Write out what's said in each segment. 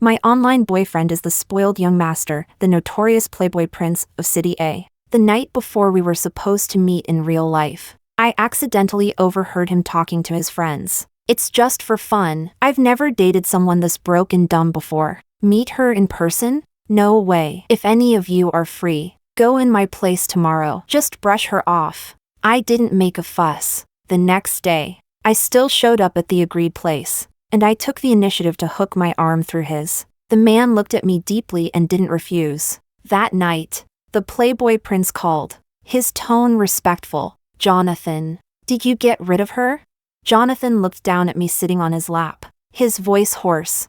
My online boyfriend is the spoiled young master, the notorious playboy prince of City A. The night before we were supposed to meet in real life, I accidentally overheard him talking to his friends. It's just for fun. I've never dated someone this broke and dumb before. Meet her in person? No way. If any of you are free, go in my place tomorrow. Just brush her off. I didn't make a fuss. The next day, I still showed up at the agreed place, and I took the initiative to hook my arm through his. The man looked at me deeply and didn't refuse. That night, the playboy prince called, his tone respectful. Jonathan, did you get rid of her? Jonathan looked down at me sitting on his lap, his voice hoarse.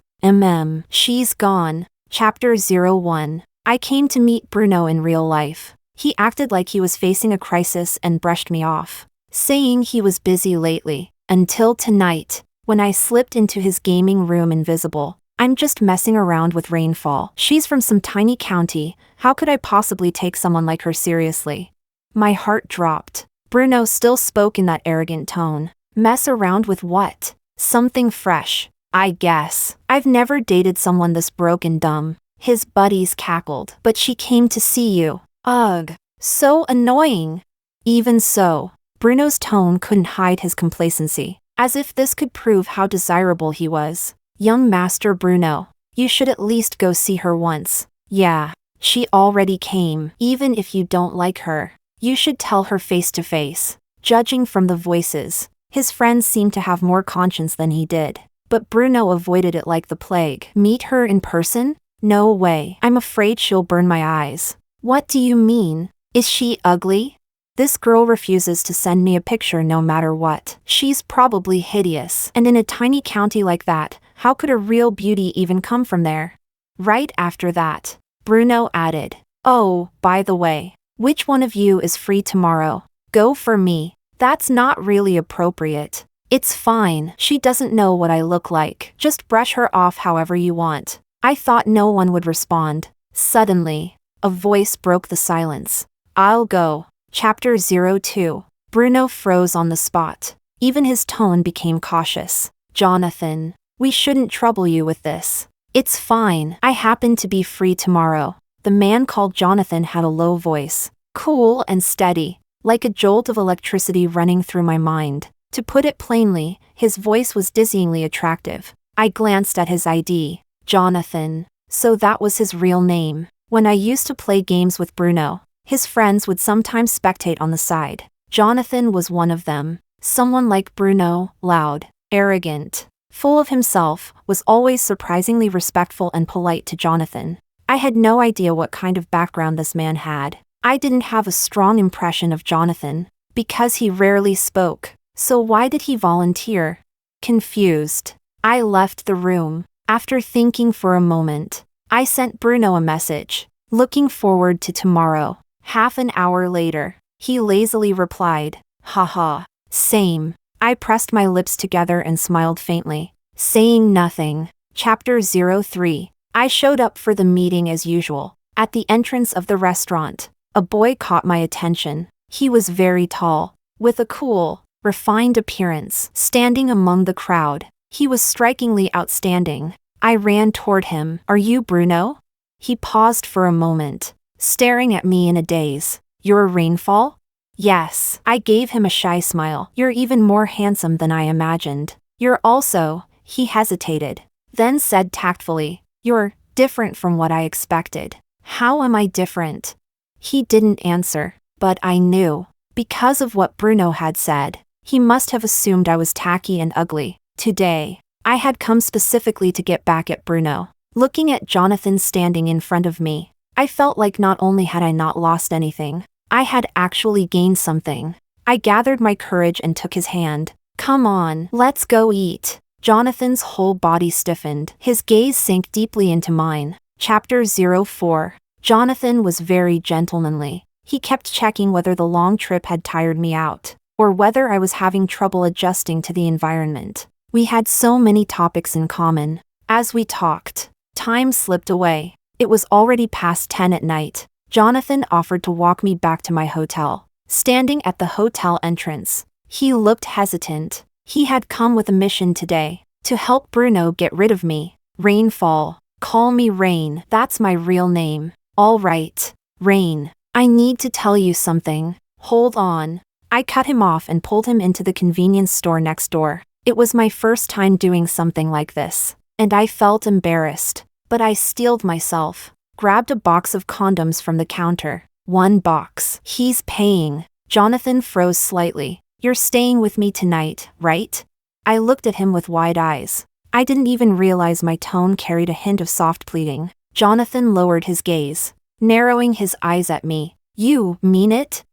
She's gone. Chapter 01. I came to meet Bruno in real life. He acted like he was facing a crisis and brushed me off, saying he was busy lately, until tonight, when I slipped into his gaming room invisible. I'm just messing around with Rainfall. She's from some tiny county. How could I possibly take someone like her seriously? My heart dropped. Bruno still spoke in that arrogant tone. Mess around with what? Something fresh, I guess. I've never dated someone this broke and dumb. His buddies cackled. But she came to see you. Ugh, so annoying. Even so, Bruno's tone couldn't hide his complacency, as if this could prove how desirable he was. Young Master Bruno, you should at least go see her once. Yeah, she already came. Even if you don't like her, you should tell her face to face. Judging from the voices, his friends seemed to have more conscience than he did. But Bruno avoided it like the plague. Meet her in person? No way. I'm afraid she'll burn my eyes. What do you mean? Is she ugly? This girl refuses to send me a picture no matter what. She's probably hideous. And in a tiny county like that, how could a real beauty even come from there? Right after that, Bruno added, oh, by the way, which one of you is free tomorrow? Go for me. That's not really appropriate. It's fine. She doesn't know what I look like. Just brush her off however you want. I thought no one would respond. Suddenly, a voice broke the silence. I'll go. Chapter 02. Bruno froze on the spot. Even his tone became cautious. Jonathan, we shouldn't trouble you with this. It's fine. I happen to be free tomorrow. The man called Jonathan had a low voice, cool and steady, like a jolt of electricity running through my mind. To put it plainly, his voice was dizzyingly attractive. I glanced at his ID. Jonathan. So that was his real name. When I used to play games with Bruno, his friends would sometimes spectate on the side. Jonathan was one of them. Someone like Bruno, loud, arrogant, full of himself, was always surprisingly respectful and polite to Jonathan. I had no idea what kind of background this man had. I didn't have a strong impression of Jonathan, because he rarely spoke. So why did he volunteer? Confused, I left the room. After thinking for a moment, I sent Bruno a message, looking forward to tomorrow. Half an hour later, he lazily replied, haha, same. I pressed my lips together and smiled faintly, saying nothing. Chapter 03. I showed up for the meeting as usual. At the entrance of the restaurant, a boy caught my attention. He was very tall, with a cool, refined appearance. Standing among the crowd, he was strikingly outstanding. I ran toward him. Are you Bruno? He paused for a moment, staring at me in a daze. You're Rainfall? Yes. I gave him a shy smile. You're even more handsome than I imagined. You're also, he hesitated, then said tactfully, you're different from what I expected. How am I different? He didn't answer, but I knew. Because of what Bruno had said, he must have assumed I was tacky and ugly. Today, I had come specifically to get back at Bruno. Looking at Jonathan standing in front of me, I felt like not only had I not lost anything, I had actually gained something. I gathered my courage and took his hand. Come on, let's go eat. Jonathan's whole body stiffened. His gaze sank deeply into mine. Chapter 04. Jonathan was very gentlemanly. He kept checking whether the long trip had tired me out, or whether I was having trouble adjusting to the environment. We had so many topics in common. As we talked, time slipped away. It was already past 10 at night. Jonathan offered to walk me back to my hotel. Standing at the hotel entrance, he looked hesitant. He had come with a mission today, to help Bruno get rid of me. Rainfall, Call me Rain, that's my real name. All right, Rain. I need to tell you something. Hold on. I cut him off and pulled him into the convenience store next door. It was my first time doing something like this, and I felt embarrassed, but I steeled myself. Grabbed a box of condoms from the counter. 1 box. He's paying. Jonathan froze slightly. You're staying with me tonight, right? I looked at him with wide eyes. I didn't even realize my tone carried a hint of soft pleading. Jonathan lowered his gaze, narrowing his eyes at me. You mean it?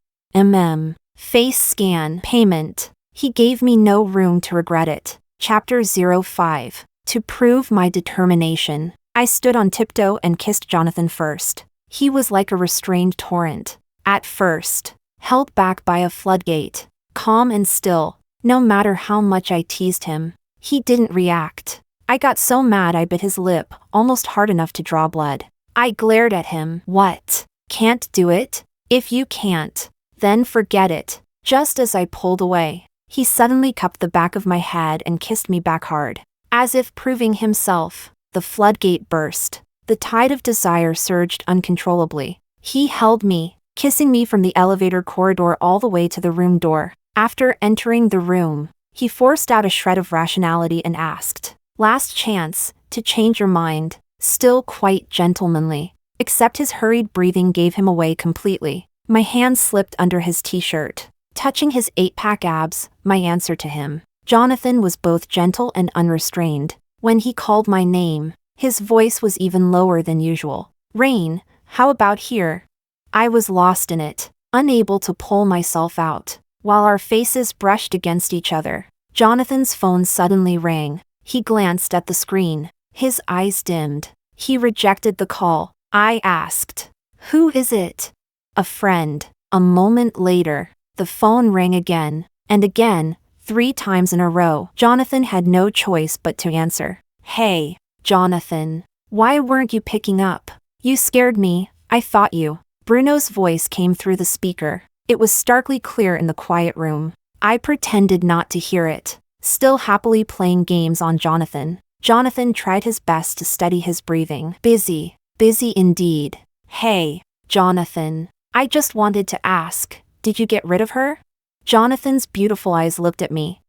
Face scan. Payment. He gave me no room to regret it. Chapter 05. To prove my determination, I stood on tiptoe and kissed Jonathan first. He was like a restrained torrent. At first, held back by a floodgate, calm and still. No matter how much I teased him, he didn't react. I got so mad I bit his lip, almost hard enough to draw blood. I glared at him. What? Can't do it? If you can't, then forget it. Just as I pulled away, he suddenly cupped the back of my head and kissed me back hard. As if proving himself, the floodgate burst. The tide of desire surged uncontrollably. He held me, kissing me from the elevator corridor all the way to the room door. After entering the room, he forced out a shred of rationality and asked, "Last chance to change your mind," still quite gentlemanly. Except his hurried breathing gave him away completely. My hand slipped under his t-shirt, touching his 8-pack abs, my answer to him. Jonathan was both gentle and unrestrained. When he called my name, his voice was even lower than usual. Rain, how about here? I was lost in it, unable to pull myself out. While our faces brushed against each other, Jonathan's phone suddenly rang. He glanced at the screen. His eyes dimmed. He rejected the call. I asked, "Who is it?" "A friend." A moment later, the phone rang again, and again, 3 times in a row. Jonathan had no choice but to answer. "Hey, Jonathan. Why weren't you picking up? You scared me, I thought you." Bruno's voice came through the speaker. It was starkly clear in the quiet room. I pretended not to hear it, still happily playing games on Jonathan. Jonathan tried his best to steady his breathing. Busy indeed. "Hey, Jonathan. I just wanted to ask, did you get rid of her?" Jonathan's beautiful eyes looked at me.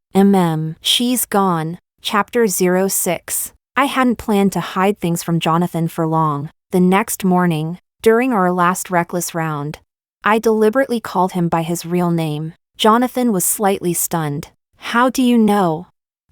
She's gone. Chapter 06. I hadn't planned to hide things from Jonathan for long. The next morning, during our last reckless round, I deliberately called him by his real name. Jonathan was slightly stunned. "How do you know?"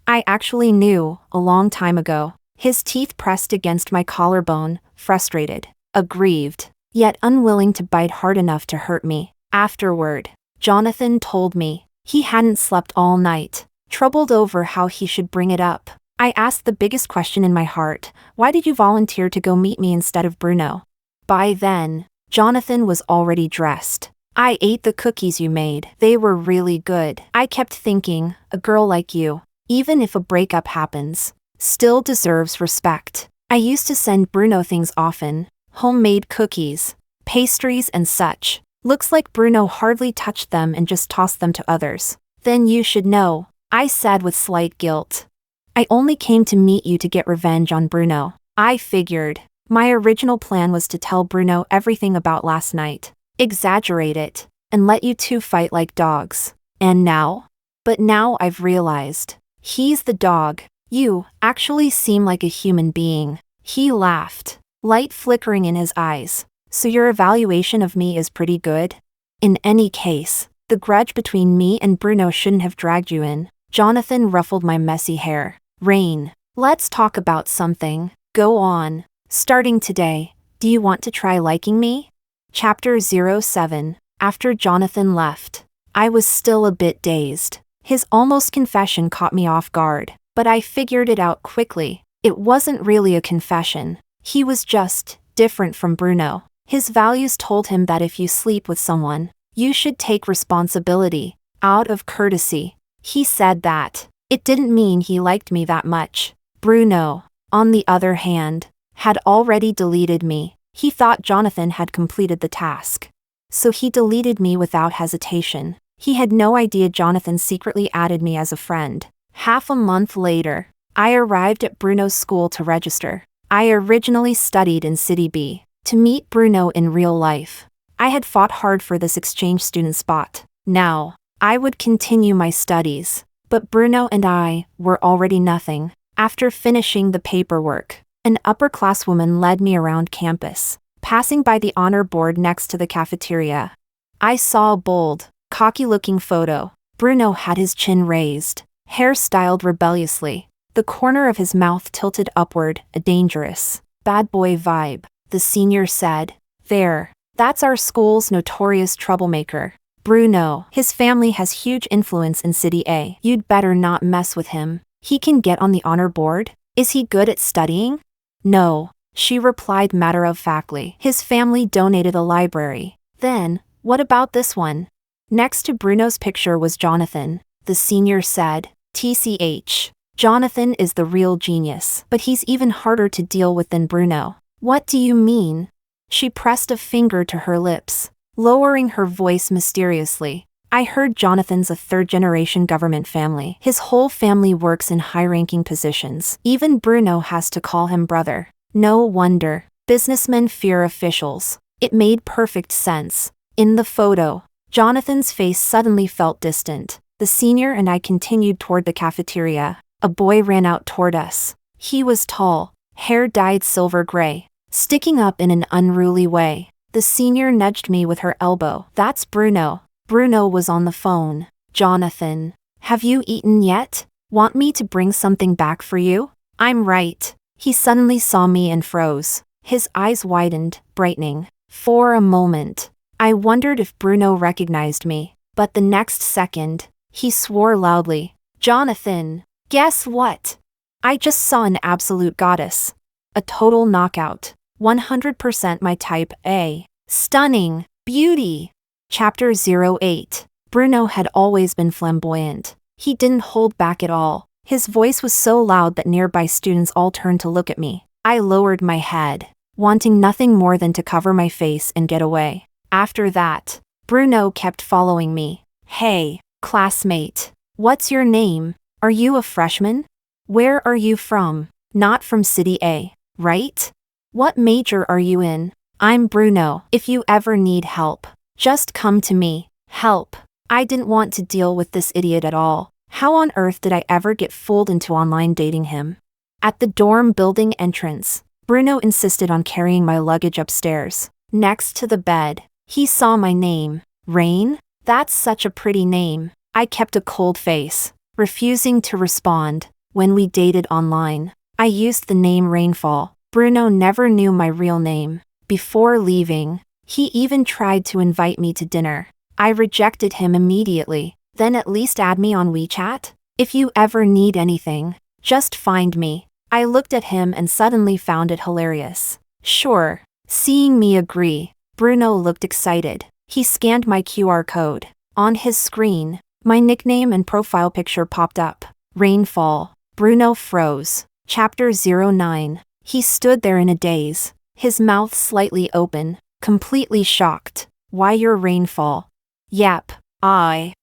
I actually knew, a long time ago. His teeth pressed against my collarbone, frustrated, aggrieved, yet unwilling to bite hard enough to hurt me. Afterward, Jonathan told me he hadn't slept all night, troubled over how he should bring it up. I asked the biggest question in my heart: why did you volunteer to go meet me instead of Bruno? By then, Jonathan was already dressed. "I ate the cookies you made. They were really good." I kept thinking, a girl like you, even if a breakup happens, still deserves respect. I used to send Bruno things often, homemade cookies, pastries and such. Looks like Bruno hardly touched them and just tossed them to others. "Then you should know," I said with slight guilt. "I only came to meet you to get revenge on Bruno." I figured. My original plan was to tell Bruno everything about last night, exaggerate it, and let you two fight like dogs. And now? But now I've realized. He's the dog. You actually seem like a human being. He laughed, light flickering in his eyes. "So your evaluation of me is pretty good? In any case, the grudge between me and Bruno shouldn't have dragged you in." Jonathan ruffled my messy hair. "Rain, let's talk about something. Go on. Starting today, do you want to try liking me?" Chapter 07. After Jonathan left, I was still a bit dazed. His almost confession caught me off guard, but I figured it out quickly. It wasn't really a confession. He was just different from Bruno. His values told him that if you sleep with someone, you should take responsibility, out of courtesy. He said that. It didn't mean he liked me that much. Bruno, on the other hand, had already deleted me. He thought Jonathan had completed the task. So he deleted me without hesitation. He had no idea Jonathan secretly added me as a friend. Half a month later, I arrived at Bruno's school to register. I originally studied in City B to meet Bruno in real life. I had fought hard for this exchange student spot. Now, I would continue my studies, but Bruno and I were already nothing. After finishing the paperwork, an upper-class woman led me around campus, passing by the honor board next to the cafeteria. I saw a bold, cocky-looking photo. Bruno had his chin raised, hair styled rebelliously, the corner of his mouth tilted upward, a dangerous, bad boy vibe. The senior said, "There, that's our school's notorious troublemaker, Bruno. His family has huge influence in City A. You'd better not mess with him. He can get on the honor board. Is he good at studying?" "No," she replied matter-of-factly. "His family donated a library." "Then, what about this one?" Next to Bruno's picture was Jonathan. The senior said, "TCH. Jonathan is the real genius, but he's even harder to deal with than Bruno." "What do you mean?" She pressed a finger to her lips, lowering her voice mysteriously. "I heard Jonathan's a third-generation government family. His whole family works in high-ranking positions. Even Bruno has to call him brother. No wonder. Businessmen fear officials." It made perfect sense. In the photo, Jonathan's face suddenly felt distant. The senior and I continued toward the cafeteria. A boy ran out toward us. He was tall, hair dyed silver gray, sticking up in an unruly way. The senior nudged me with her elbow. "That's Bruno." Bruno was on the phone. "Jonathan, have you eaten yet? Want me to bring something back for you?" "I'm right." He suddenly saw me and froze. His eyes widened, brightening. For a moment, I wondered if Bruno recognized me, but the next second, he swore loudly. "Jonathan, guess what? I just saw an absolute goddess. A total knockout. 100% my type A. Stunning. Beauty." Chapter 08. Bruno had always been flamboyant. He didn't hold back at all. His voice was so loud that nearby students all turned to look at me. I lowered my head, wanting nothing more than to cover my face and get away. After that, Bruno kept following me. "Hey, classmate. What's your name? Are you a freshman? Where are you from? Not from City A, right? What major are you in? I'm Bruno. If you ever need help, just come to me." Help. I didn't want to deal with this idiot at all. How on earth did I ever get fooled into online dating him? At the dorm building entrance, Bruno insisted on carrying my luggage upstairs. Next to the bed, he saw my name. Rain? That's such a pretty name. I kept a cold face, refusing to respond. When we dated online, I used the name Rainfall. Bruno never knew my real name. Before leaving, he even tried to invite me to dinner. I rejected him immediately. "Then at least add me on WeChat? If you ever need anything, just find me." I looked at him and suddenly found it hilarious. "Sure." Seeing me agree, Bruno looked excited. He scanned my QR code. On his screen, my nickname and profile picture popped up. Rainfall. Bruno froze. Chapter 09. He stood there in a daze, his mouth slightly open, completely shocked. "Why your Rainfall?" "Yep, I.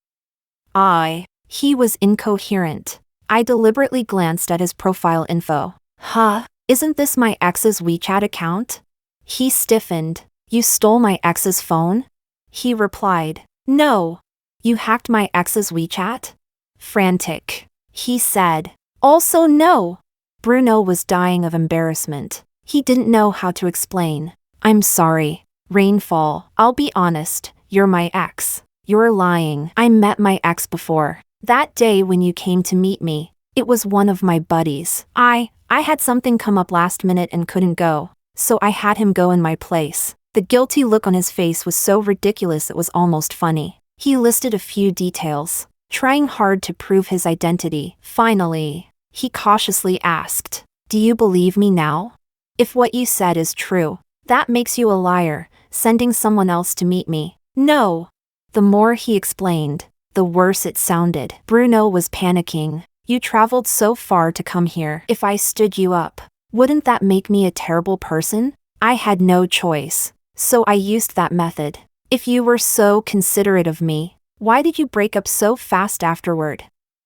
He was incoherent. I deliberately glanced at his profile info. "Huh? Isn't this my ex's WeChat account?" He stiffened. "You stole my ex's phone?" He replied, "No. You hacked my ex's WeChat?" Frantic, he said, "Also no." Bruno was dying of embarrassment. He didn't know how to explain. "I'm sorry, Rainfall. I'll be honest, you're my ex." "You're lying. I met my ex before. That day when you came to meet me, it was one of my buddies. I had something come up last minute and couldn't go, so I had him go in my place." The guilty look on his face was so ridiculous it was almost funny. He listed a few details, trying hard to prove his identity. Finally, he cautiously asked, "Do you believe me now? If what you said is true, that makes you a liar, sending someone else to meet me." "No." The more he explained, the worse it sounded. Bruno was panicking. "You traveled so far to come here. If I stood you up, wouldn't that make me a terrible person?" I had no choice, so I used that method. "If you were so considerate of me, why did you break up so fast afterward?"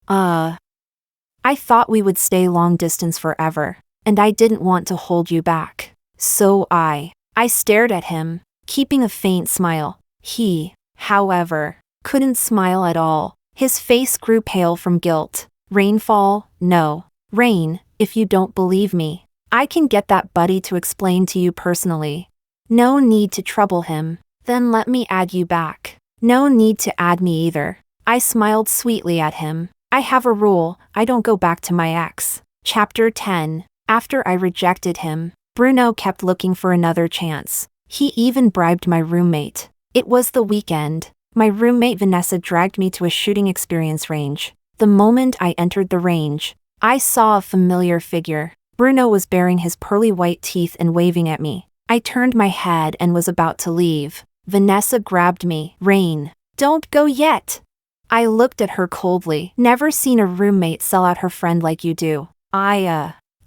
I thought we would stay long distance forever, and I didn't want to hold you back. So I stared at him, keeping a faint smile. He, however, couldn't smile at all. His face grew pale from guilt. Rainfall, no. Rain, if you don't believe me, I can get that buddy to explain to you personally. No need to trouble him. Then let me add you back. No need to add me either. I smiled sweetly at him. I have a rule, I don't go back to my ex. Chapter 10. After I rejected him, Bruno kept looking for another chance. He even bribed my roommate. It was the weekend. My roommate Vanessa dragged me to a shooting experience range. The moment I entered the range, I saw a familiar figure. Bruno was baring his pearly white teeth and waving at me. I turned my head and was about to leave. Vanessa grabbed me. Rain, don't go yet. I looked at her coldly. Never seen a roommate sell out her friend like you do.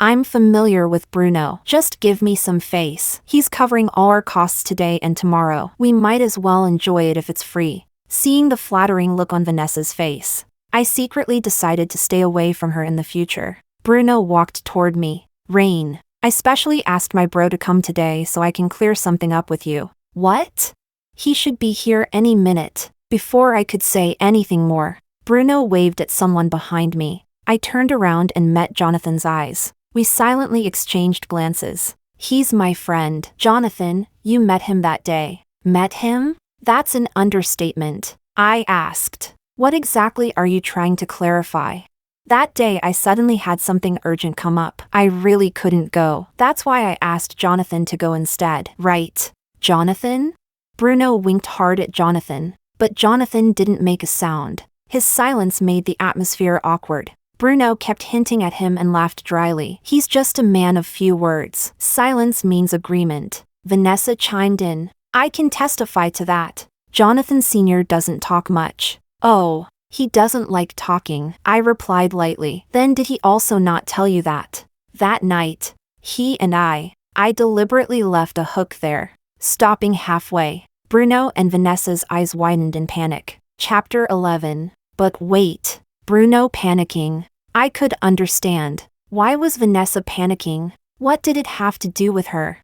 I'm familiar with Bruno. Just give me some face. He's covering all our costs today and tomorrow. We might as well enjoy it if it's free. Seeing the flattering look on Vanessa's face, I secretly decided to stay away from her in the future. Bruno walked toward me. Rain, I specially asked my bro to come today so I can clear something up with you. What? He should be here any minute. Before I could say anything more, Bruno waved at someone behind me. I turned around and met Jonathan's eyes. We silently exchanged glances. He's my friend. Jonathan, you met him that day. Met him? That's an understatement. I asked. What exactly are you trying to clarify? That day I suddenly had something urgent come up. I really couldn't go. That's why I asked Jonathan to go instead. Right. Jonathan? Bruno winked hard at Jonathan, but Jonathan didn't make a sound. His silence made the atmosphere awkward. Bruno kept hinting at him and laughed dryly. He's just a man of few words. Silence means agreement. Vanessa chimed in. I can testify to that. Jonathan Sr. doesn't talk much. Oh, he doesn't like talking, I replied lightly. Then did he also not tell you that? That night, he and I deliberately left a hook there. Stopping halfway, Bruno and Vanessa's eyes widened in panic. Chapter 11. But wait. Bruno panicking. I could understand. Why was Vanessa panicking? What did it have to do with her?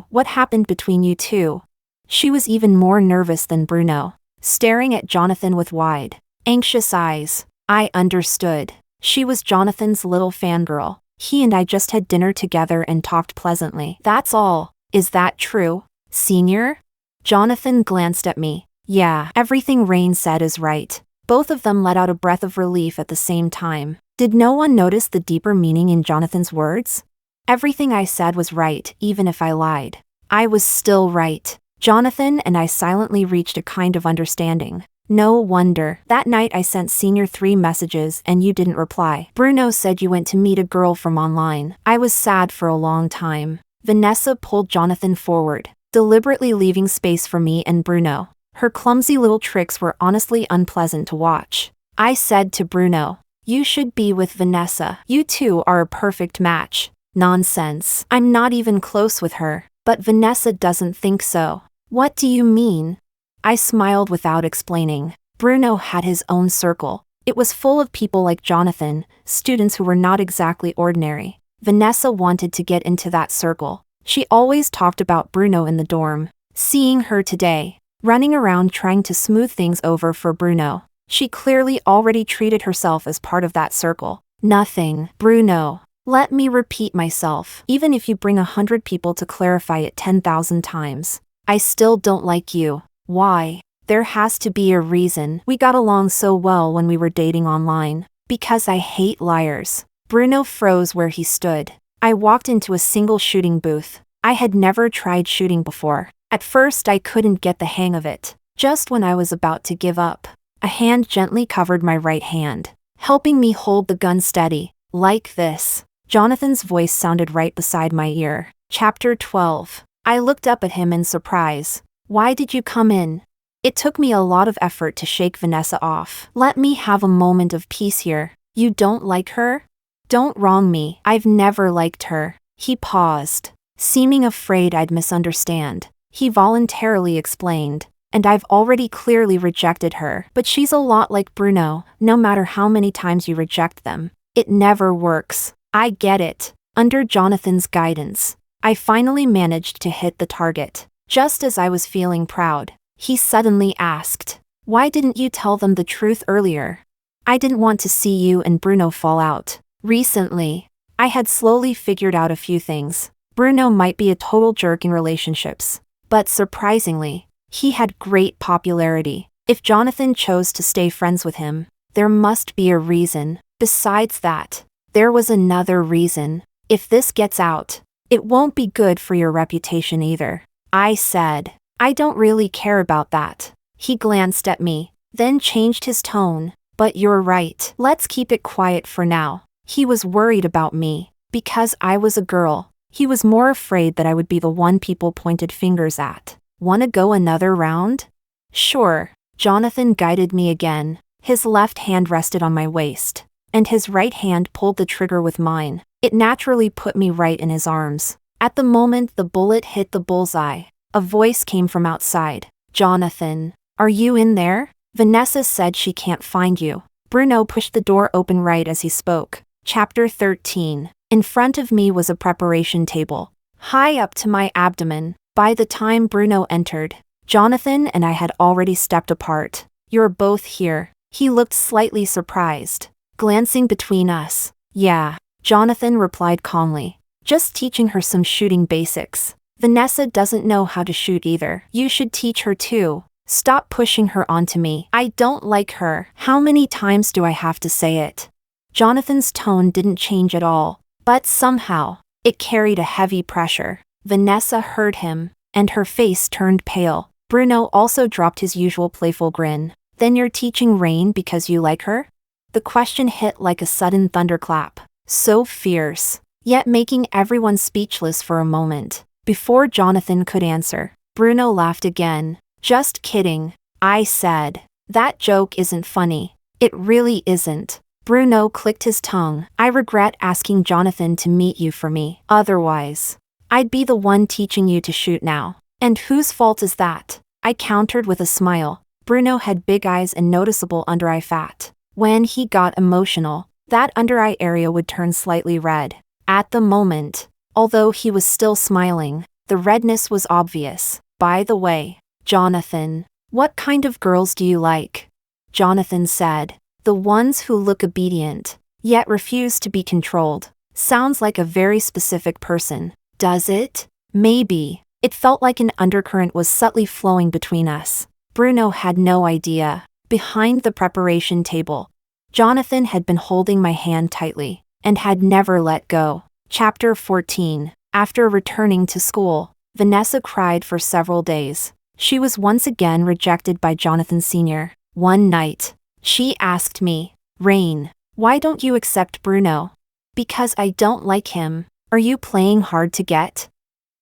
What happened between you two? She was even more nervous than Bruno, staring at Jonathan with wide, anxious eyes. I understood. She was Jonathan's little fangirl. He and I just had dinner together and talked pleasantly. That's all. Is that true, Senior? Jonathan glanced at me. Yeah, everything Rain said is right. Both of them let out a breath of relief at the same time. Did no one notice the deeper meaning in Jonathan's words? Everything I said was right, even if I lied. I was still right. Jonathan and I silently reached a kind of understanding. No wonder. That night I sent Senior 3 messages and you didn't reply. Bruno said you went to meet a girl from online. I was sad for a long time. Vanessa pulled Jonathan forward, deliberately leaving space for me and Bruno. Her clumsy little tricks were honestly unpleasant to watch. I said to Bruno, you should be with Vanessa. You two are a perfect match. Nonsense. I'm not even close with her. But Vanessa doesn't think so. What do you mean? I smiled without explaining. Bruno had his own circle. It was full of people like Jonathan, students who were not exactly ordinary. Vanessa wanted to get into that circle. She always talked about Bruno in the dorm. Seeing her today, running around trying to smooth things over for Bruno, she clearly already treated herself as part of that circle. Nothing. Bruno. Let me repeat myself. Even if you bring 100 people to clarify it 10,000 times, I still don't like you. Why? There has to be a reason. We got along so well when we were dating online. Because I hate liars. Bruno froze where he stood. I walked into a single shooting booth. I had never tried shooting before. At first I couldn't get the hang of it. Just when I was about to give up, a hand gently covered my right hand, helping me hold the gun steady. Like this. Jonathan's voice sounded right beside my ear. Chapter 12. I looked up at him in surprise. Why did you come in? It took me a lot of effort to shake Vanessa off. Let me have a moment of peace here. You don't like her? Don't wrong me. I've never liked her. He paused, seeming afraid I'd misunderstand. He voluntarily explained. And I've already clearly rejected her. But she's a lot like Bruno. No matter how many times you reject them, it never works. I get it. Under Jonathan's guidance, I finally managed to hit the target. Just as I was feeling proud, he suddenly asked, "Why didn't you tell them the truth earlier?" I didn't want to see you and Bruno fall out. Recently, I had slowly figured out a few things. Bruno might be a total jerk in relationships, but surprisingly, he had great popularity. If Jonathan chose to stay friends with him, there must be a reason. Besides that, there was another reason. If this gets out, it won't be good for your reputation either. I said, "I don't really care about that." He glanced at me, then changed his tone. "But you're right. Let's keep it quiet for now." He was worried about me. Because I was a girl, he was more afraid that I would be the one people pointed fingers at. "Wanna go another round?" "Sure." Jonathan guided me again. His left hand rested on my waist, and his right hand pulled the trigger with mine. It naturally put me right in his arms. At the moment the bullet hit the bullseye, a voice came from outside. "Jonathan, are you in there? Vanessa said she can't find you." Bruno pushed the door open right as he spoke. Chapter 13. In front of me was a preparation table, high up to my abdomen. By the time Bruno entered, Jonathan and I had already stepped apart. "You're both here." He looked slightly surprised, glancing between us. "Yeah," Jonathan replied calmly. "Just teaching her some shooting basics. Vanessa doesn't know how to shoot either. You should teach her too." "Stop pushing her onto me. I don't like her." "How many times do I have to say it?" Jonathan's tone didn't change at all, but somehow, it carried a heavy pressure. Vanessa heard him, and her face turned pale. Bruno also dropped his usual playful grin. "Then you're teaching Rain because you like her?" The question hit like a sudden thunderclap, so fierce, yet making everyone speechless for a moment. Before Jonathan could answer, Bruno laughed again. "Just kidding," I said. "That joke isn't funny." "It really isn't." Bruno clicked his tongue. "I regret asking Jonathan to meet you for me. Otherwise, I'd be the one teaching you to shoot now." "And whose fault is that?" I countered with a smile. Bruno had big eyes and noticeable under-eye fat. When he got emotional, that under-eye area would turn slightly red. At the moment, although he was still smiling, the redness was obvious. "By the way, Jonathan, what kind of girls do you like?" Jonathan said, "The ones who look obedient, yet refuse to be controlled." Sounds like a very specific person. Does it? Maybe. It felt like an undercurrent was subtly flowing between us. Bruno had no idea. Behind the preparation table, Jonathan had been holding my hand tightly, and had never let go. Chapter 14. After returning to school, Vanessa cried for several days. She was once again rejected by Jonathan Sr. One night, she asked me, "Rain, why don't you accept Bruno?" "Because I don't like him." "Are you playing hard to get?"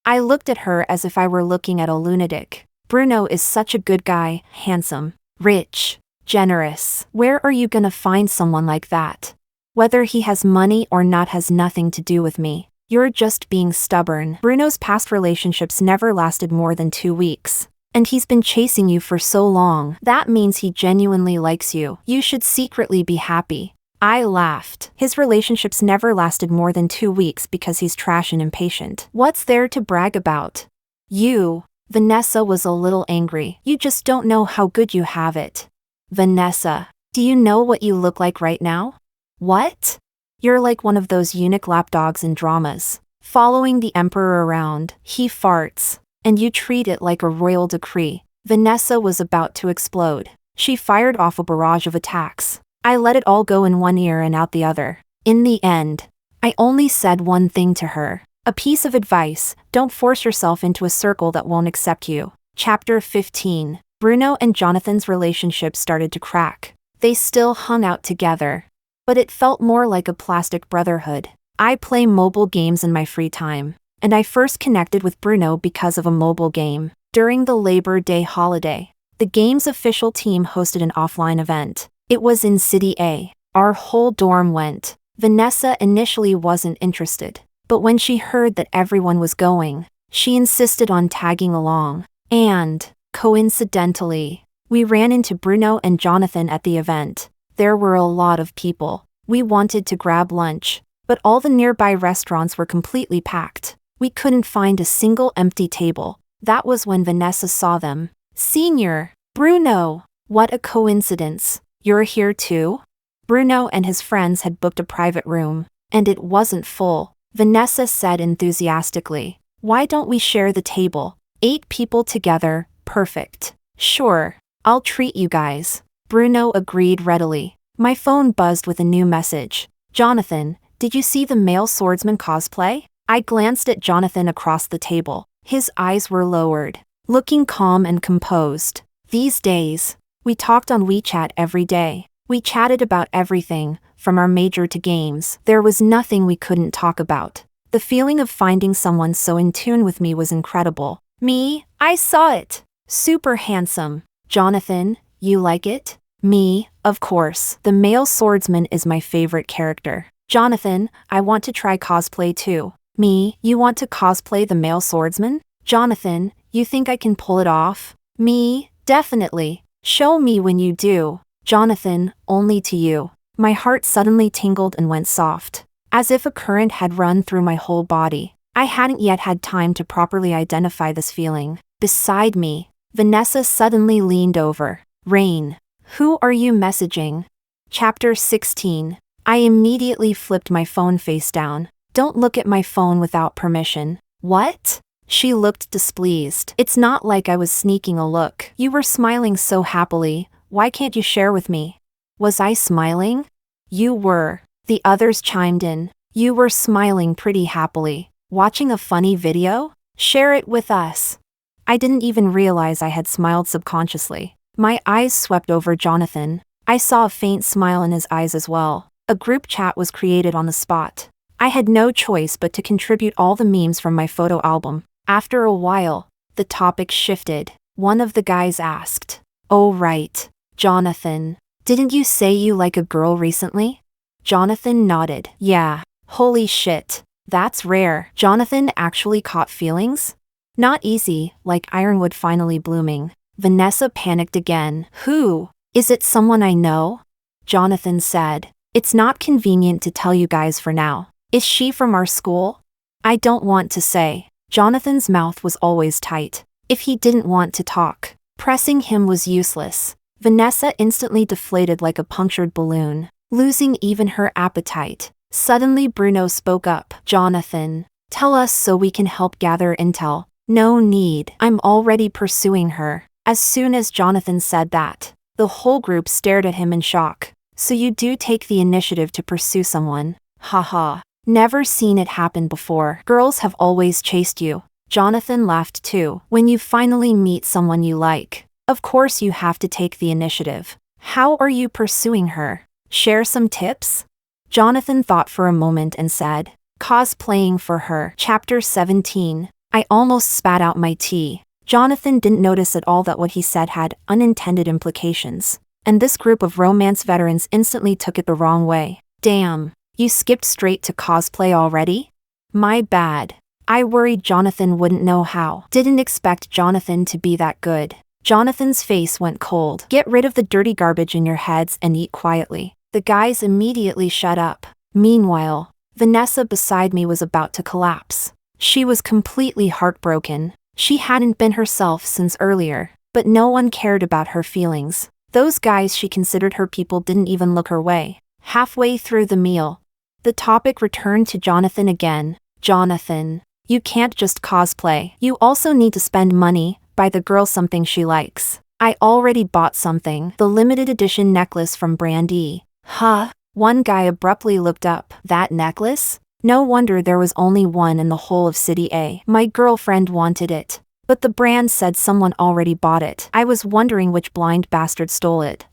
I looked at her as if I were looking at a lunatic. "Bruno is such a good guy, handsome, rich, generous. Where are you gonna find someone like that? Whether he has money or not has nothing to do with me. You're just being stubborn." Bruno's past relationships never lasted more than 2 weeks. And he's been chasing you for so long. That means he genuinely likes you. You should secretly be happy. I laughed. His relationships never lasted more than 2 weeks because he's trash and impatient. What's there to brag about? You. Vanessa was a little angry. You just don't know how good you have it. Vanessa, do you know what you look like right now? What? You're like one of those eunuch lapdogs in dramas, following the emperor around. He farts, and you treat it like a royal decree. Vanessa was about to explode. She fired off a barrage of attacks. I let it all go in one ear and out the other. In the end, I only said one thing to her. A piece of advice: don't force yourself into a circle that won't accept you. Chapter 15. Bruno and Jonathan's relationship started to crack. They still hung out together, but it felt more like a plastic brotherhood. I play mobile games in my free time, and I first connected with Bruno because of a mobile game. During the Labor Day holiday, the game's official team hosted an offline event. It was in City A. Our whole dorm went. Vanessa initially wasn't interested, but when she heard that everyone was going, she insisted on tagging along. And, coincidentally, we ran into Bruno and Jonathan at the event. There were a lot of people. We wanted to grab lunch, but all the nearby restaurants were completely packed. We couldn't find a single empty table. That was when Vanessa saw them. Senior, Bruno, what a coincidence. You're here too? Bruno and his friends had booked a private room, and it wasn't full. Vanessa said enthusiastically. Why don't we share the table? 8 people together, perfect. Sure, I'll treat you guys. Bruno agreed readily. My phone buzzed with a new message. Jonathan, did you see the male swordsman cosplay? I glanced at Jonathan across the table. His eyes were lowered, looking calm and composed. These days, we talked on WeChat every day. We chatted about everything, from our major to games. There was nothing we couldn't talk about. The feeling of finding someone so in tune with me was incredible. Me, I saw it. Super handsome. Jonathan, you like it? Me, of course. The male swordsman is my favorite character. Jonathan, I want to try cosplay too. Me, you want to cosplay the male swordsman? Jonathan, you think I can pull it off? Me, definitely. Show me when you do. Jonathan, only to you. My heart suddenly tingled and went soft, as if a current had run through my whole body. I hadn't yet had time to properly identify this feeling. Beside me, Vanessa suddenly leaned over. Rain, who are you messaging? Chapter 16. I immediately flipped my phone face down. Don't look at my phone without permission. What? She looked displeased. It's not like I was sneaking a look. You were smiling so happily. Why can't you share with me? Was I smiling? You were. The others chimed in. You were smiling pretty happily. Watching a funny video? Share it with us. I didn't even realize I had smiled subconsciously. My eyes swept over Jonathan. I saw a faint smile in his eyes as well. A group chat was created on the spot. I had no choice but to contribute all the memes from my photo album. After a while, the topic shifted. One of the guys asked, "Oh right, Jonathan, didn't you say you like a girl recently?" Jonathan nodded. Yeah. Holy shit. That's rare. Jonathan actually caught feelings? Not easy, like ironwood finally blooming. Vanessa panicked again. Who? Is it someone I know? Jonathan said. It's not convenient to tell you guys for now. Is she from our school? I don't want to say. Jonathan's mouth was always tight. If he didn't want to talk, pressing him was useless. Vanessa instantly deflated like a punctured balloon, losing even her appetite. Suddenly Bruno spoke up. Jonathan, tell us so we can help gather intel. No need. I'm already pursuing her. As soon as Jonathan said that, the whole group stared at him in shock. So you do take the initiative to pursue someone? Haha. Never seen it happen before. Girls have always chased you. Jonathan laughed too. When you finally meet someone you like, of course you have to take the initiative. How are you pursuing her? Share some tips? Jonathan thought for a moment and said, cosplaying for her. Chapter 17. I almost spat out my tea. Jonathan didn't notice at all that what he said had unintended implications, and this group of romance veterans instantly took it the wrong way. Damn, you skipped straight to cosplay already? My bad. I worried Jonathan wouldn't know how. Didn't expect Jonathan to be that good. Jonathan's face went cold. Get rid of the dirty garbage in your heads and eat quietly. The guys immediately shut up. Meanwhile, Vanessa beside me was about to collapse. She was completely heartbroken. She hadn't been herself since earlier, but no one cared about her feelings. Those guys she considered her people didn't even look her way. Halfway through the meal, the topic returned to Jonathan again. Jonathan, you can't just cosplay. You also need to spend money, buy the girl something she likes. I already bought something. The limited edition necklace from Brandy. Huh? One guy abruptly looked up. That necklace? No wonder there was only one in the whole of City A. My girlfriend wanted it, but the brand said someone already bought it. I was wondering which blind bastard stole it.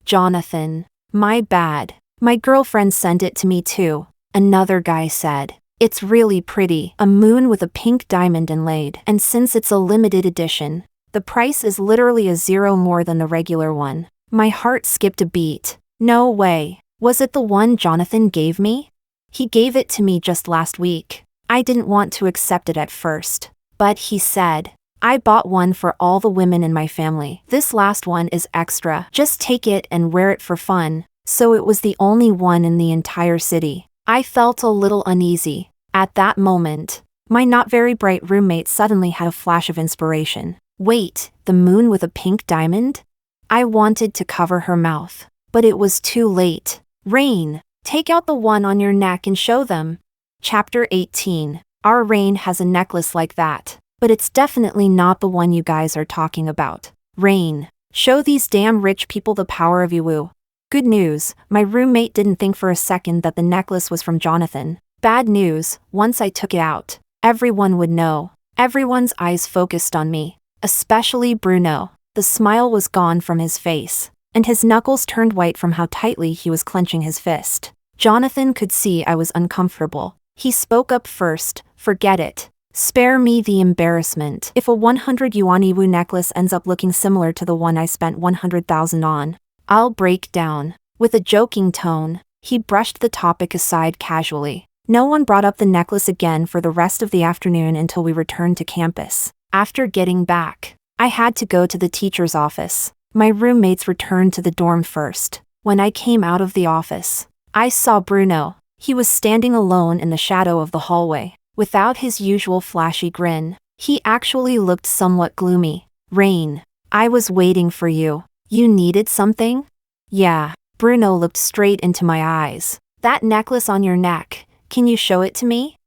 Jonathan. My bad. My girlfriend sent it to me too. Another guy said. It's really pretty. A moon with a pink diamond inlaid. And since it's a limited edition, the price is literally a zero more than the regular one. My heart skipped a beat. No way. Was it the one Jonathan gave me? He gave it to me just last week. I didn't want to accept it at first, but he said, I bought one for all the women in my family. This last one is extra. Just take it and wear it for fun. So it was the only one in the entire city. I felt a little uneasy. At that moment, my not very bright roommate suddenly had a flash of inspiration. Wait, the moon with a pink diamond? I wanted to cover her mouth, but it was too late. Rain, take out the one on your neck and show them. Chapter 18. Our Rain has a necklace like that, but it's definitely not the one you guys are talking about. Rain, show these damn rich people the power of you woo. Good news, my roommate didn't think for a second that the necklace was from Jonathan. Bad news, once I took it out, everyone would know. Everyone's eyes focused on me, especially Bruno. The smile was gone from his face, and his knuckles turned white from how tightly he was clenching his fist. Jonathan could see I was uncomfortable. He spoke up first. Forget it. Spare me the embarrassment. If a 100 yuan Iwu necklace ends up looking similar to the one I spent 100,000 on, I'll break down. With a joking tone, he brushed the topic aside casually. No one brought up the necklace again for the rest of the afternoon until we returned to campus. After getting back, I had to go to the teacher's office. My roommates returned to the dorm first. When I came out of the office, I saw Bruno. He was standing alone in the shadow of the hallway. Without his usual flashy grin, he actually looked somewhat gloomy. Rain, I was waiting for you. You needed something? Yeah. Bruno looked straight into my eyes. That necklace on your neck, can you show it to me?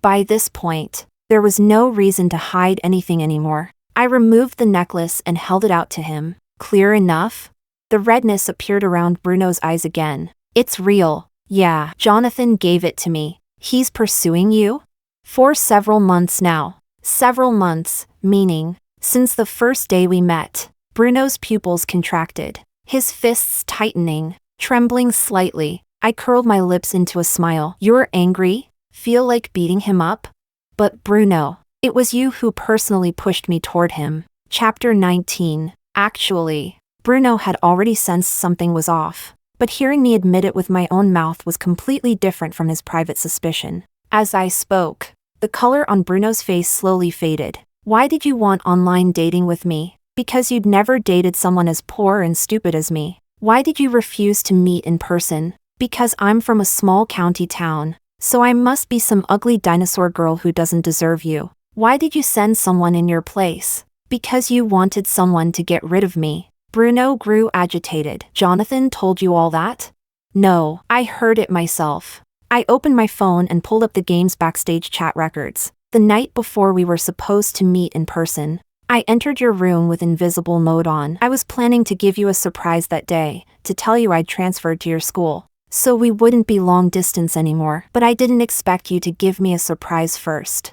By this point, there was no reason to hide anything anymore. I removed the necklace and held it out to him. Clear enough? The redness appeared around Bruno's eyes again. It's real. Yeah, Jonathan gave it to me. He's pursuing you? For several months now. Several months, meaning, since the first day we met. Bruno's pupils contracted, his fists tightening, trembling slightly. I curled my lips into a smile. You're angry? Feel like beating him up? But Bruno, it was you who personally pushed me toward him. Chapter 19. Actually, Bruno had already sensed something was off, but hearing me admit it with my own mouth was completely different from his private suspicion. As I spoke, the color on Bruno's face slowly faded. Why did you want online dating with me? Because you'd never dated someone as poor and stupid as me. Why did you refuse to meet in person? Because I'm from a small county town, so I must be some ugly dinosaur girl who doesn't deserve you. Why did you send someone in your place? Because you wanted someone to get rid of me. Bruno grew agitated. Jonathan told you all that? No, I heard it myself. I opened my phone and pulled up the game's backstage chat records. The night before we were supposed to meet in person, I entered your room with invisible mode on. I was planning to give you a surprise that day, to tell you I'd transferred to your school, so we wouldn't be long distance anymore. But I didn't expect you to give me a surprise first.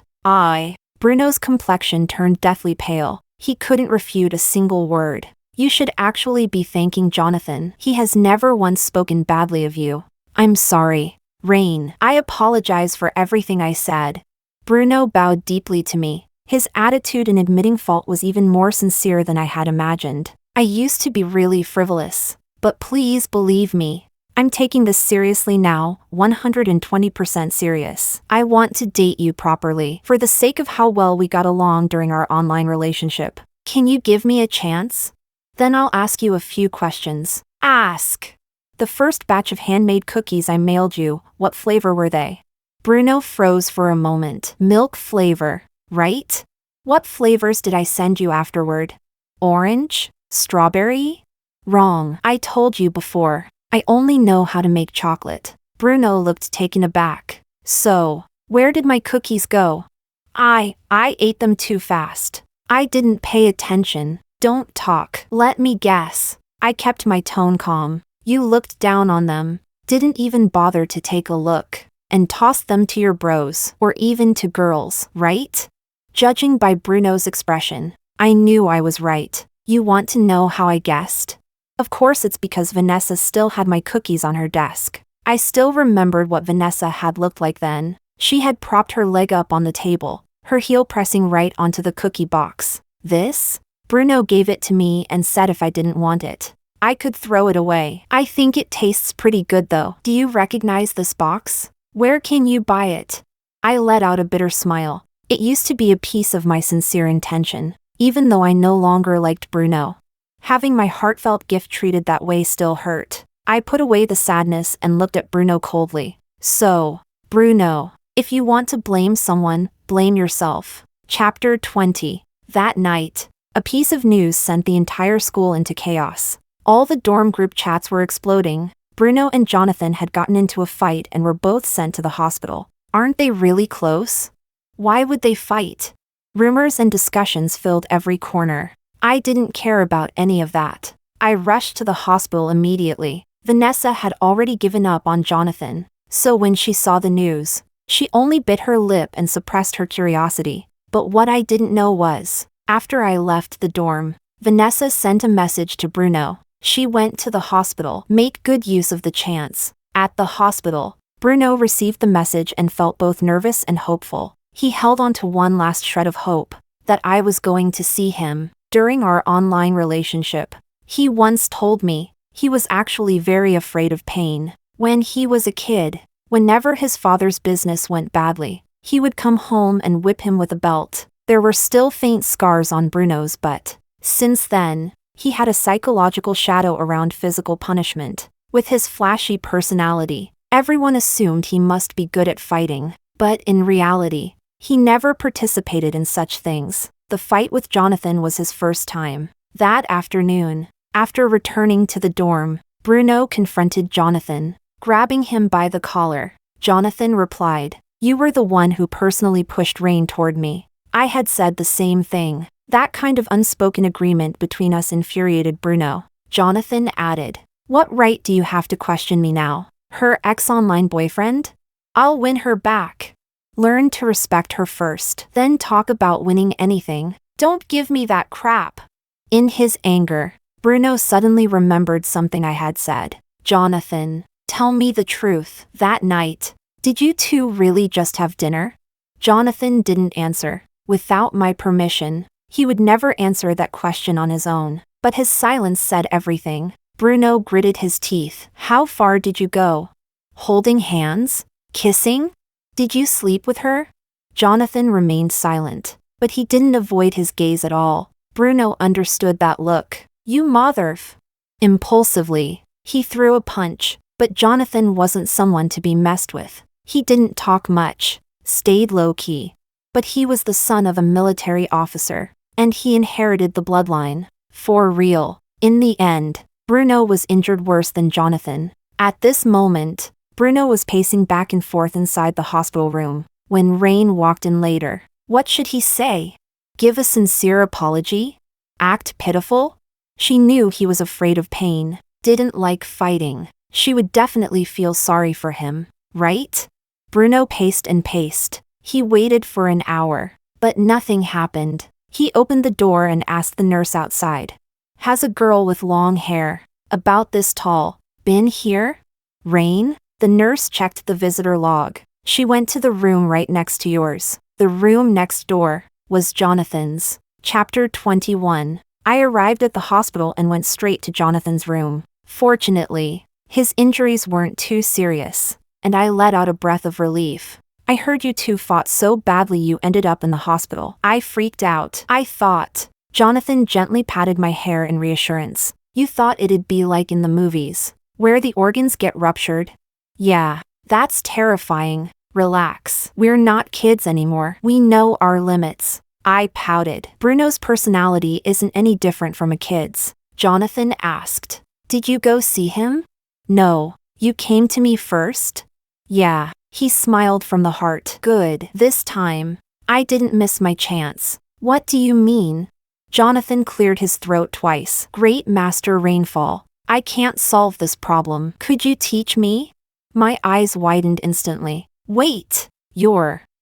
Bruno's complexion turned deathly pale. He couldn't refute a single word. You should actually be thanking Jonathan. He has never once spoken badly of you. I'm sorry. Rain, I apologize for everything I said. Bruno bowed deeply to me. His attitude in admitting fault was even more sincere than I had imagined. I used to be really frivolous, but please believe me. I'm taking this seriously now, 120% serious. I want to date you properly, for the sake of how well we got along during our online relationship. Can you give me a chance? Then I'll ask you a few questions. Ask. The first batch of handmade cookies I mailed you, what flavor were they? Bruno froze for a moment. Milk flavor, right? What flavors did I send you afterward? Orange? Strawberry? Wrong. I told you before. I only know how to make chocolate. Bruno looked taken aback. So, where did my cookies go? I ate them too fast. I didn't pay attention. Don't talk. Let me guess. I kept my tone calm. You looked down on them, didn't even bother to take a look, and tossed them to your bros, or even to girls, right? Judging by Bruno's expression, I knew I was right. You want to know how I guessed? Of course it's because Vanessa still had my cookies on her desk. I still remembered what Vanessa had looked like then. She had propped her leg up on the table, her heel pressing right onto the cookie box. This? Bruno gave it to me and said if I didn't want it, I could throw it away. I think it tastes pretty good though. Do you recognize this box? Where can you buy it? I let out a bitter smile. It used to be a piece of my sincere intention, even though I no longer liked Bruno. Having my heartfelt gift treated that way still hurt. I put away the sadness and looked at Bruno coldly. So, Bruno, if you want to blame someone, blame yourself. Chapter 20. That night, a piece of news sent the entire school into chaos. All the dorm group chats were exploding. Bruno and Jonathan had gotten into a fight and were both sent to the hospital. Aren't they really close? Why would they fight? Rumors and discussions filled every corner. I didn't care about any of that. I rushed to the hospital immediately. Vanessa had already given up on Jonathan, so when she saw the news, she only bit her lip and suppressed her curiosity. But what I didn't know was, after I left the dorm, Vanessa sent a message to Bruno. She went to the hospital. Make good use of the chance. At the hospital, Bruno received the message and felt both nervous and hopeful. He held on to one last shred of hope, that I was going to see him. During our online relationship, he once told me he was actually very afraid of pain. When he was a kid, whenever his father's business went badly, he would come home and whip him with a belt. There were still faint scars on Bruno's butt. Since then, he had a psychological shadow around physical punishment. With his flashy personality, everyone assumed he must be good at fighting. But in reality, he never participated in such things. The fight with Jonathan was his first time. That afternoon, after returning to the dorm, Bruno confronted Jonathan, grabbing him by the collar. Jonathan replied, "You were the one who personally pushed Rain toward me." I had said the same thing. That kind of unspoken agreement between us infuriated Bruno. Jonathan added, "What right do you have to question me now? Her ex-online boyfriend? I'll win her back. Learn to respect her first, then talk about winning anything. Don't give me that crap." In his anger, Bruno suddenly remembered something I had said. "Jonathan, tell me the truth. That night, did you two really just have dinner?" Jonathan didn't answer. Without my permission, he would never answer that question on his own, but his silence said everything. Bruno gritted his teeth. "How far did you go? Holding hands? Kissing? Did you sleep with her?" Jonathan remained silent, but he didn't avoid his gaze at all. Bruno understood that look. "You motherf." Impulsively, he threw a punch, but Jonathan wasn't someone to be messed with. He didn't talk much, stayed low-key. But he was the son of a military officer, and he inherited the bloodline. For real. In the end, Bruno was injured worse than Jonathan. At this moment, Bruno was pacing back and forth inside the hospital room. When Rain walked in later, what should he say? Give a sincere apology? Act pitiful? She knew he was afraid of pain, didn't like fighting. She would definitely feel sorry for him, right? Bruno paced and paced. He waited for an hour, but nothing happened. He opened the door and asked the nurse outside. "Has a girl with long hair, about this tall, been here? Rain?" The nurse checked the visitor log. "She went to the room right next to yours." The room next door was Jonathan's. Chapter 21. I arrived at the hospital and went straight to Jonathan's room. Fortunately, his injuries weren't too serious, and I let out a breath of relief. "I heard you two fought so badly you ended up in the hospital." I freaked out. I thought. Jonathan gently patted my hair in reassurance. "You thought it'd be like in the movies, where the organs get ruptured?" "Yeah, that's terrifying. Relax. We're not kids anymore. We know our limits." I pouted. "Bruno's personality isn't any different from a kid's." Jonathan asked. "Did you go see him?" "No. You came to me first?" "Yeah." He smiled from the heart. "Good. This time, I didn't miss my chance." "What do you mean?" Jonathan cleared his throat twice. "Great Master Rainfall, I can't solve this problem. Could you teach me?" My eyes widened instantly. "Wait,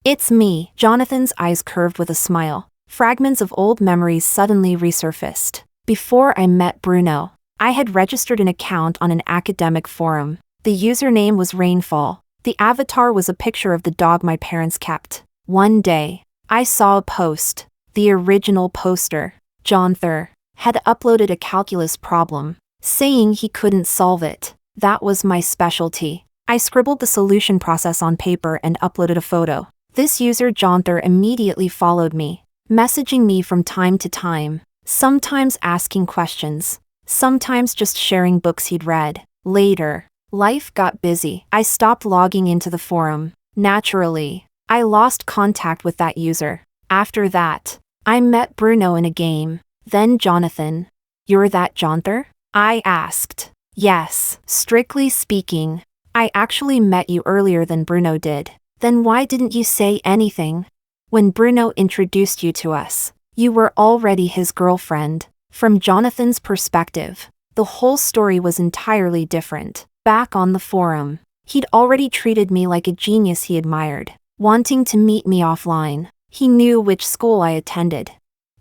it's me." Jonathan's eyes curved with a smile. Fragments of old memories suddenly resurfaced. Before I met Bruno, I had registered an account on an academic forum. The username was Rainfall. The avatar was a picture of the dog my parents kept. One day, I saw a post. The original poster, Jonathan, had uploaded a calculus problem, saying he couldn't solve it. That was my specialty. I scribbled the solution process on paper and uploaded a photo. This user Jonathan immediately followed me, messaging me from time to time, sometimes asking questions, sometimes just sharing books he'd read. Later, Life got busy. I stopped logging into the forum. Naturally, I lost contact with that user. After that, I met Bruno in a game. Then Jonathan. You're that Jonther? I asked. Yes, strictly speaking, I actually met you earlier than Bruno did. Then why didn't you say anything? When Bruno introduced you to us, you were already his girlfriend. From Jonathan's perspective, the whole story was entirely different. Back on the forum, he'd already treated me like a genius he admired, wanting to meet me offline. He knew which school I attended,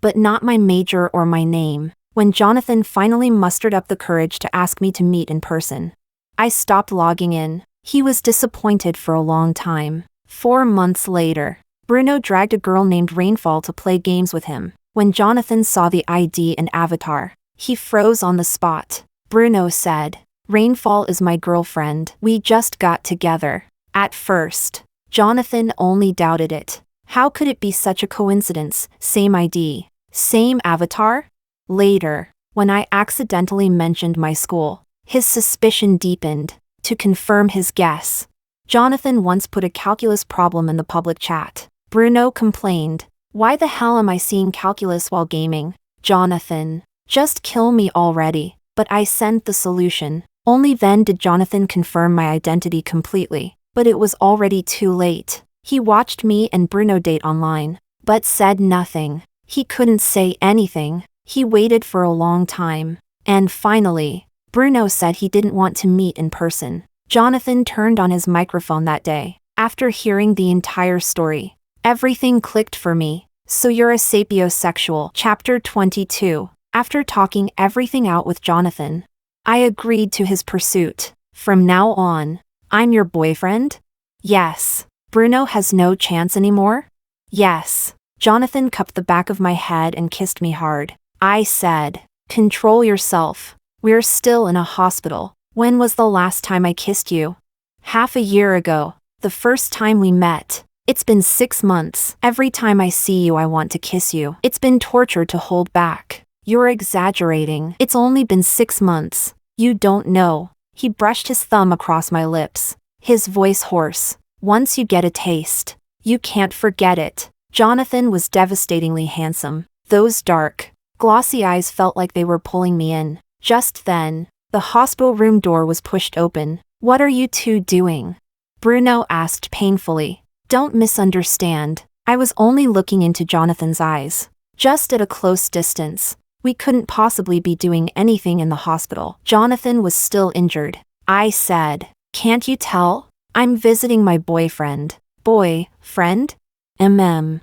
but not my major or my name. When Jonathan finally mustered up the courage to ask me to meet in person, I stopped logging in. He was disappointed for a long time. 4 months later, Bruno dragged a girl named Rainfall to play games with him. When Jonathan saw the ID and avatar, he froze on the spot. Bruno said, "Rainfall is my girlfriend. We just got together." At first, Jonathan only doubted it. How could it be such a coincidence? Same ID, same avatar? Later, when I accidentally mentioned my school, his suspicion deepened. To confirm his guess, Jonathan once put a calculus problem in the public chat. Bruno complained, "Why the hell am I seeing calculus while gaming?" Jonathan, "Just kill me already." But I sent the solution. Only then did Jonathan confirm my identity completely, but it was already too late. He watched me and Bruno date online, but said nothing. He couldn't say anything. He waited for a long time. And finally, Bruno said he didn't want to meet in person. Jonathan turned on his microphone that day. After hearing the entire story, everything clicked for me. So you're a sapiosexual. Chapter 22. After talking everything out with Jonathan, I agreed to his pursuit. From now on, I'm your boyfriend? Yes. Bruno has no chance anymore? Yes. Jonathan cupped the back of my head and kissed me hard. I said, "Control yourself. We're still in a hospital. When was the last time I kissed you?" "Half a year ago. The first time we met." "It's been 6 months. Every time I see you I want to kiss you. It's been torture to hold back." "You're exaggerating. It's only been 6 months. You don't know." He brushed his thumb across my lips, his voice hoarse. "Once you get a taste, you can't forget it." Jonathan was devastatingly handsome. Those dark, glossy eyes felt like they were pulling me in. Just then, the hospital room door was pushed open. "What are you two doing?" Bruno asked painfully. "Don't misunderstand. I was only looking into Jonathan's eyes. Just at a close distance. We couldn't possibly be doing anything in the hospital. Jonathan was still injured." I said, "Can't you tell? I'm visiting my boyfriend." "Boyfriend?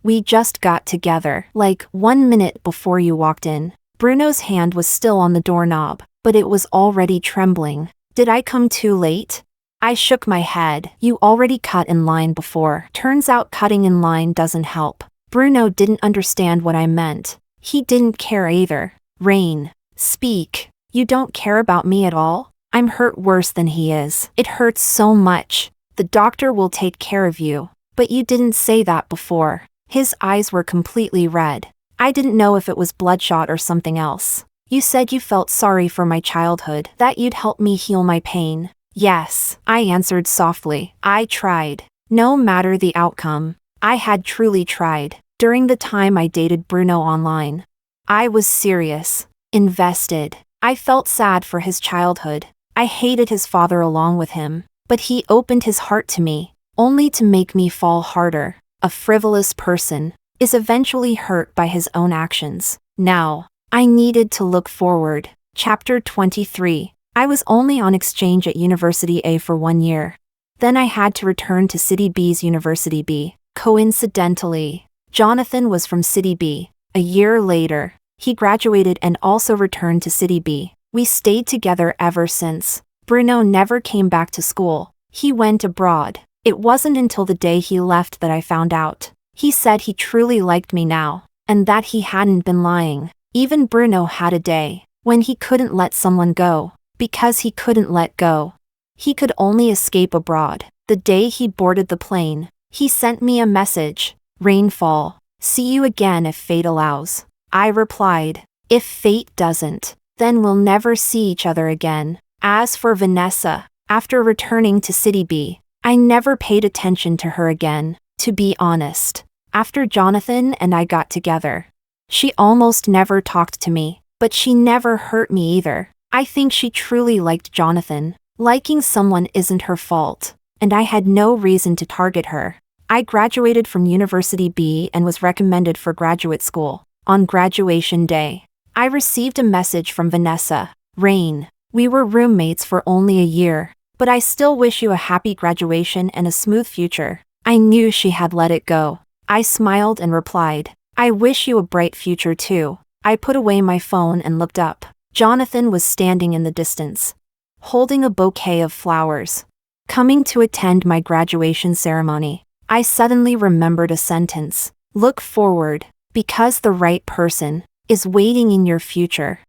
We just got together, like 1 minute before you walked in." Bruno's hand was still on the doorknob, but it was already trembling. "Did I come too late?" I shook my head. "You already cut in line before." Turns out cutting in line doesn't help. Bruno didn't understand what I meant. He didn't care either. "Rain, speak. You don't care about me at all?" "I'm hurt worse than he is. It hurts so much. The doctor will take care of you." "But you didn't say that before." His eyes were completely red. I didn't know if it was bloodshot or something else. "You said you felt sorry for my childhood, that you'd help me heal my pain." "Yes," I answered softly. "I tried. No matter the outcome, I had truly tried. During the time I dated Bruno online, I was serious, invested. I felt sad for his childhood. I hated his father along with him, but he opened his heart to me, only to make me fall harder. A frivolous person is eventually hurt by his own actions. Now, I needed to look forward. Chapter 23. I was only on exchange at University A for 1 year. Then I had to return to City B's University B. Coincidentally, Jonathan was from City B. A year later, he graduated and also returned to City B. We stayed together ever since. Bruno never came back to school. He went abroad. It wasn't until the day he left that I found out. He said he truly liked me now, and that he hadn't been lying. Even Bruno had a day when he couldn't let someone go, because he couldn't let go. He could only escape abroad. The day he boarded the plane, he sent me a message. "Rainfall, see you again if fate allows." I replied, "If fate doesn't, then we'll never see each other again." As for Vanessa, After returning to City B, I never paid attention to her again, to be honest. After Jonathan and I got together, she almost never talked to me, but she never hurt me either. I think she truly liked Jonathan. Liking someone isn't her fault, and I had no reason to target her. I graduated from University B and was recommended for graduate school. On graduation day, I received a message from Vanessa. Rain, we were roommates for only a year, but I still wish you a happy graduation and a smooth future. I knew she had let it go. I smiled and replied, I wish you a bright future too. I put away my phone and looked up. Jonathan was standing in the distance, holding a bouquet of flowers, coming to attend my graduation ceremony. I suddenly remembered a sentence. Look forward, because the right person is waiting in your future.